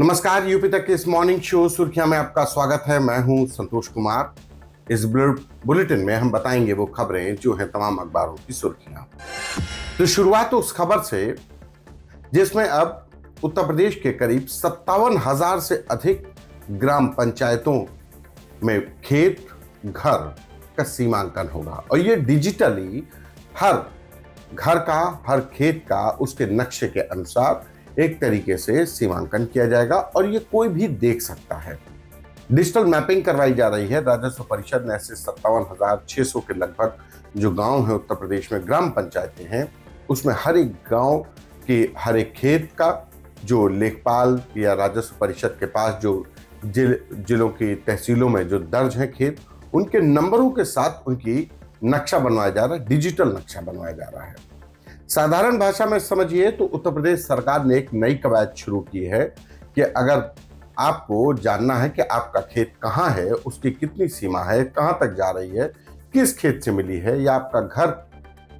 नमस्कार, यूपी तक के इस मॉर्निंग शो सुर्खियां में आपका स्वागत है। मैं हूं संतोष कुमार। इस बुलेटिन में हम बताएंगे वो खबरें जो हैं तमाम अखबारों की सुर्खियां। तो शुरुआत उस खबर से जिसमें अब उत्तर प्रदेश के करीब 57,000 से अधिक ग्राम पंचायतों में खेत घर का सीमांकन होगा और ये डिजिटली हर घर का, हर खेत का उसके नक्शे के अनुसार एक तरीके से सीमांकन किया जाएगा और ये कोई भी देख सकता है। डिजिटल मैपिंग करवाई जा रही है। राजस्व परिषद ने ऐसे 57,600 के लगभग जो गांव हैं उत्तर प्रदेश में, ग्राम पंचायतें हैं, उसमें हर एक गांव के हर एक खेत का जो लेखपाल या राजस्व परिषद के पास जो जिलों की तहसीलों में जो दर्ज है खेत, उनके नंबरों के साथ उनकी नक्शा बनवाया जा रहा है, डिजिटल नक्शा बनवाया जा रहा है। साधारण भाषा में समझिए तो उत्तर प्रदेश सरकार ने एक नई कवायद शुरू की है कि अगर आपको जानना है कि आपका खेत कहाँ है, उसकी कितनी सीमा है, कहाँ तक जा रही है, किस खेत से मिली है, या आपका घर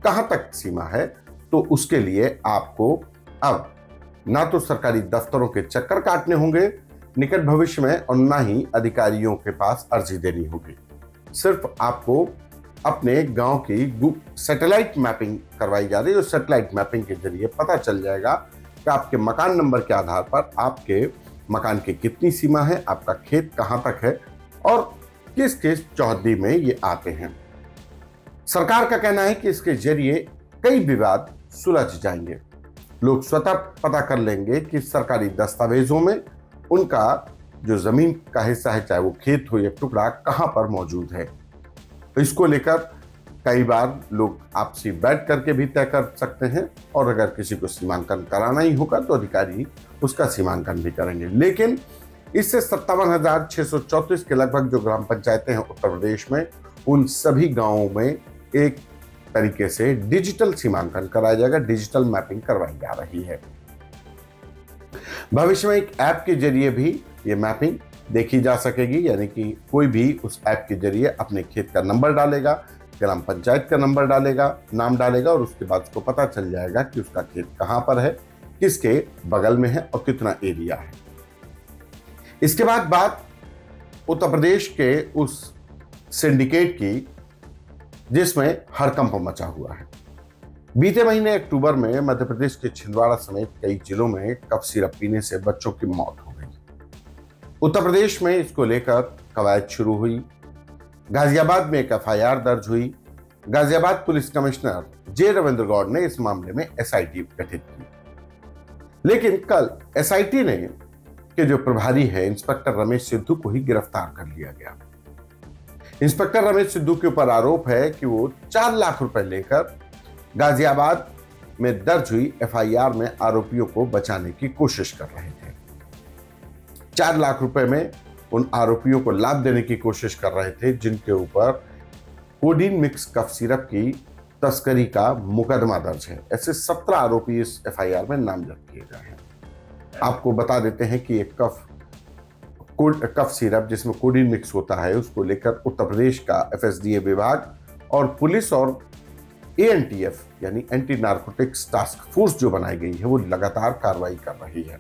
कहाँ तक सीमा है, तो उसके लिए आपको अब ना तो सरकारी दफ्तरों के चक्कर काटने होंगे निकट भविष्य में और ना ही अधिकारियों के पास अर्जी देनी होगी। सिर्फ आपको अपने गांव की सैटेलाइट मैपिंग करवाई जा रही है और सैटेलाइट मैपिंग के जरिए पता चल जाएगा कि आपके मकान नंबर के आधार पर आपके मकान की कितनी सीमा है, आपका खेत कहां तक है और किस किस चौहद्दी में ये आते हैं। सरकार का कहना है कि इसके जरिए कई विवाद सुलझ जाएंगे। लोग स्वतः पता कर लेंगे कि सरकारी दस्तावेजों में उनका जो जमीन का हिस्सा है, चाहे वो खेत हो या टुकड़ा, कहां पर मौजूद है। इसको लेकर कई बार लोग आपसी बैठ करके भी तय कर सकते हैं और अगर किसी को सीमांकन कराना ही होगा तो अधिकारी उसका सीमांकन भी करेंगे। लेकिन इससे 57,634 के लगभग जो ग्राम पंचायतें हैं उत्तर प्रदेश में, उन सभी गांवों में एक तरीके से डिजिटल सीमांकन कराया जाएगा, डिजिटल मैपिंग करवाई जा रही है। भविष्य में एक ऐप के जरिए भी ये मैपिंग देखी जा सकेगी, यानी कि कोई भी उस ऐप के जरिए अपने खेत का नंबर डालेगा, ग्राम पंचायत का नंबर डालेगा, नाम डालेगा और उसके बाद उसको पता चल जाएगा कि उसका खेत कहां पर है, किसके बगल में है और कितना एरिया है। इसके बाद बात उत्तर प्रदेश के उस सिंडिकेट की जिसमें हड़कंप मचा हुआ है। बीते महीने अक्टूबर में मध्य प्रदेश के छिंदवाड़ा समेत कई जिलों में कफ सिरप पीने से बच्चों की मौत हो गई। उत्तर प्रदेश में इसको लेकर कवायद शुरू हुई। गाजियाबाद में एक एफआईआर दर्ज हुई। गाजियाबाद पुलिस कमिश्नर जे रविंद्र गौड़ ने इस मामले में एसआईटी गठित की, लेकिन कल एसआईटी ने के जो प्रभारी है इंस्पेक्टर रमेश सिद्धू को ही गिरफ्तार कर लिया गया। इंस्पेक्टर रमेश सिद्धू के ऊपर आरोप है कि वो 4 लाख रुपए लेकर गाजियाबाद में दर्ज हुई एफआईआर में आरोपियों को बचाने की कोशिश कर रहे थे। 4 लाख रुपए में उन आरोपियों को लाभ देने की कोशिश कर रहे थे जिनके ऊपर कोडीन मिक्स कफ सिरप की तस्करी का मुकदमा दर्ज है। ऐसे 17 आरोपी इस एफआईआर में नामजद किए गए हैं। आपको बता देते हैं कि एक कफ सिरप जिसमें कोडीन मिक्स होता है, उसको लेकर उत्तर प्रदेश का एफएसडीए विभाग और पुलिस और एएनटीएफ यानी एंटी नारकोटिक्स टास्क फोर्स जो बनाई गई है वो लगातार कार्रवाई कर रही है।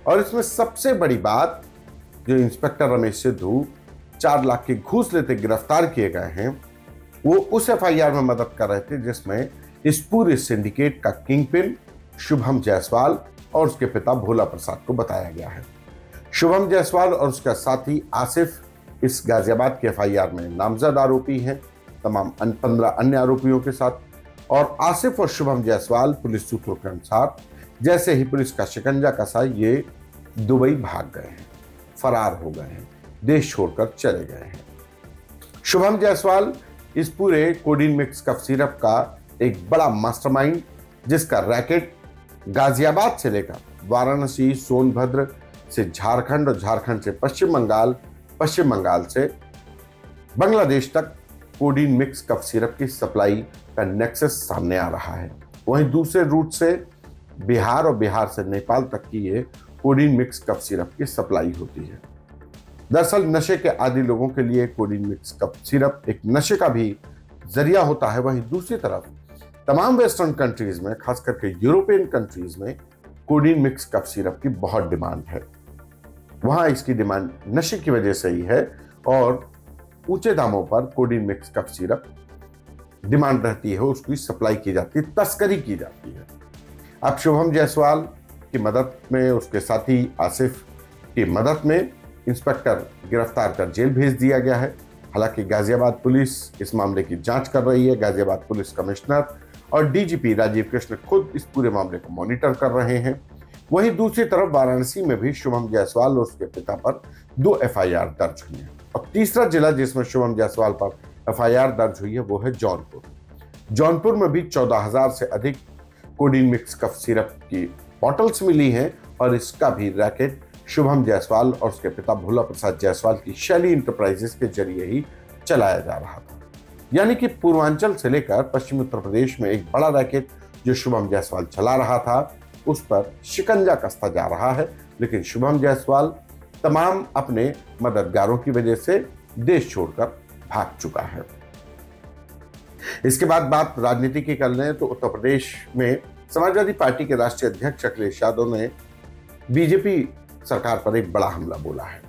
और इसमें सबसे बड़ी बात, जो इंस्पेक्टर रमेश सिद्धू 4 लाख की घूस लेते गिरफ्तार किए गए हैं, वो उस एफआईआर में मदद कर रहे थे जिसमें इस पूरे सिंडिकेट का किंगपिन शुभम जायसवाल और उसके पिता भोला प्रसाद को बताया गया है। शुभम जायसवाल और उसका साथी आसिफ इस गाजियाबाद के एफआईआर में नामजद आरोपी हैं, तमाम 15 अन्य आरोपियों के साथ। और आसिफ और शुभम जायसवाल पुलिस सूत्रों के अनुसार जैसे ही पुलिस का शिकंजा कसा, ये दुबई भाग गए हैं, फरार हो गए हैं, देश छोड़कर चले गए हैं। शुभम जायसवाल इस पूरे कोडीन मिक्स कफ सिरप का एक बड़ा मास्टरमाइंड, जिसका रैकेट गाजियाबाद से लेकर वाराणसी, सोनभद्र से झारखंड और झारखंड से पश्चिम बंगाल, पश्चिम बंगाल से बांग्लादेश तक कोडीन मिक्स कफ सिरप की सप्लाई का नेक्सस सामने आ रहा है। वहीं दूसरे रूट से बिहार और बिहार से नेपाल तक की ये कोडीन मिक्स कफ सिरप की सप्लाई होती है। दरअसल नशे के आदी लोगों के लिए कोडीन मिक्स कफ सिरप एक नशे का भी जरिया होता है। वहीं दूसरी तरफ तमाम वेस्टर्न कंट्रीज में, खास करके यूरोपियन कंट्रीज में कोडीन मिक्स कफ सिरप की बहुत डिमांड है। वहां इसकी डिमांड नशे की वजह से ही है और ऊंचे दामों पर codeine mix cough syrup demand रहती है, उसकी सप्लाई की जाती है, तस्करी की जाती है। अब शुभम जायसवाल की मदद में, उसके साथी आसिफ की मदद में इंस्पेक्टर गिरफ्तार कर जेल भेज दिया गया है। हालांकि गाजियाबाद पुलिस इस मामले की जांच कर रही है। गाजियाबाद पुलिस कमिश्नर और डीजीपी राजीव कृष्ण खुद इस पूरे मामले को मॉनिटर कर रहे हैं। वहीं दूसरी तरफ वाराणसी में भी शुभम जायसवाल और उसके पिता पर 2 एफआईआर दर्ज हुई है। और तीसरा जिला जिसमें शुभम जायसवाल पर एफआईआर दर्ज हुई है वो है जौनपुर। जौनपुर में भी 14,000 से अधिक कोडीन मिक्स कफ सिरप की बॉटल्स मिली हैं और इसका भी रैकेट शुभम जायसवाल और उसके पिता भोला प्रसाद जायसवाल की शैली इंटरप्राइजेस के जरिए ही चलाया जा रहा था। यानी कि पूर्वांचल से लेकर पश्चिमी उत्तर प्रदेश में एक बड़ा रैकेट जो शुभम जायसवाल चला रहा था उस पर शिकंजा कसता जा रहा है। लेकिन शुभम जायसवाल तमाम अपने मददगारों की वजह से देश छोड़कर भाग चुका है। इसके बाद बात राजनीति की कर लें तो उत्तर प्रदेश में समाजवादी पार्टी के राष्ट्रीय अध्यक्ष अखिलेश यादव ने बीजेपी सरकार पर एक बड़ा हमला बोला है।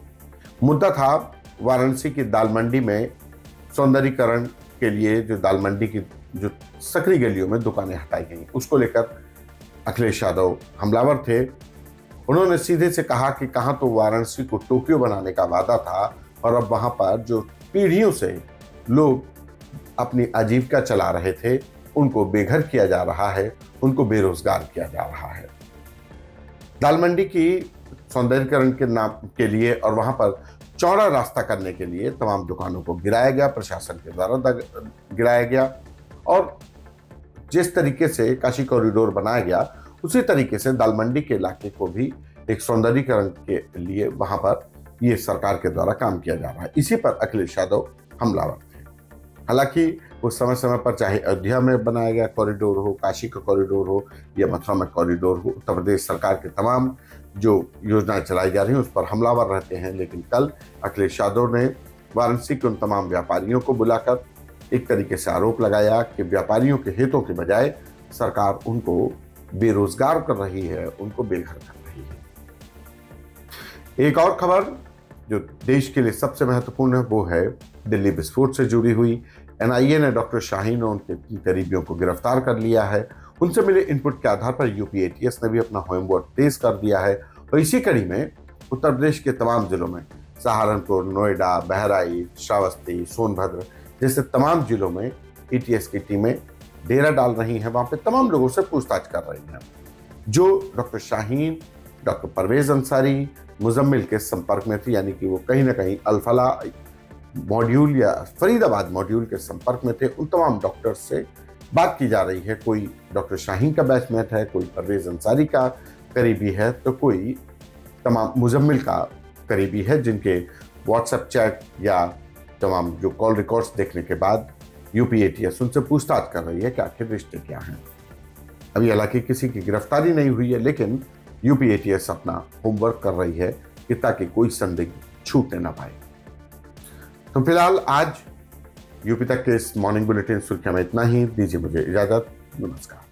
मुद्दा था वाराणसी की दाल मंडी में सौंदर्यीकरण के लिए जो दाल मंडी की जो सकरी गलियों में दुकानें हटाई गई, उसको लेकर अखिलेश यादव हमलावर थे। उन्होंने सीधे से कहा कि कहां तो वाराणसी को टोक्यो बनाने का वादा था और अब वहां पर जो पीढ़ियों से लोग अपनी आजीविका चला रहे थे उनको बेघर किया जा रहा है, उनको बेरोजगार किया जा रहा है। दाल मंडी की सौंदर्यीकरण के नाम के लिए और वहां पर चौड़ा रास्ता करने के लिए तमाम दुकानों को गिराया गया, प्रशासन के द्वारा गिराया गया। और जिस तरीके से काशी कॉरिडोर बनाया गया उसी तरीके से दाल मंडी के इलाके को भी एक सौंदर्यीकरण के लिए वहां पर ये सरकार के द्वारा काम किया जा रहा है। इसी पर अखिलेश यादव हमलावर थे। हालांकि उस समय समय पर चाहे अयोध्या में बनाया गया कॉरिडोर हो, काशी का कॉरिडोर हो या मथुरा में कॉरिडोर हो, उत्तर प्रदेश सरकार के तमाम जो योजनाएं चलाई जा रही हैं उस पर हमलावर रहते हैं। लेकिन कल अखिलेश यादव ने वाराणसी के उन तमाम व्यापारियों को बुलाकर एक तरीके से आरोप लगाया कि व्यापारियों के हितों के बजाय सरकार उनको बेरोजगार कर रही है, उनको बेघर कर रही है। एक और खबर जो देश के लिए सबसे महत्वपूर्ण है वो है दिल्ली विस्फोट से जुड़ी हुई। एनआईए ने डॉक्टर शाहीन और उनके करीबियों को गिरफ्तार कर लिया है। उनसे मिले इनपुट के आधार पर यूपी एटीएस ने भी अपना होमवर्क तेज कर दिया है और इसी कड़ी में उत्तर प्रदेश के तमाम जिलों में सहारनपुर, नोएडा, बहराइच, श्रावस्ती, सोनभद्र जैसे तमाम जिलों में एटीएस की टीमें डेरा डाल रही हैं। वहां पे तमाम लोगों से पूछताछ कर रही हैं जो डॉक्टर शाहीन, डॉक्टर परवेज अंसारी, मुजम्मिल के संपर्क में थे, यानी कि वो कहीं ना कहीं अल-फला मॉड्यूल या फरीदाबाद मॉड्यूल के संपर्क में थे। उन तमाम डॉक्टर्स से बात की जा रही है। कोई डॉक्टर शाहीन का बैचमेट है, कोई परवेज अंसारी का करीबी है, तो कोई तमाम मुजम्मिल का करीबी है, जिनके व्हाट्सएप चैट या तमाम जो कॉल रिकॉर्ड्स देखने के बाद यूपी एटीएस उनसे पूछताछ कर रही है कि आखिर रिश्ते क्या हैं। अभी हालांकि किसी की गिरफ्तारी नहीं हुई है, लेकिन यूपी एटीएस अपना होमवर्क कर रही है कि ताकि कोई संदिग्ध छूटने ना पाए। तो फिलहाल आज यूपी तक के इस मॉर्निंग बुलेटिन सुर्खियां में इतना ही। दीजिए मुझे इजाजत। नमस्कार।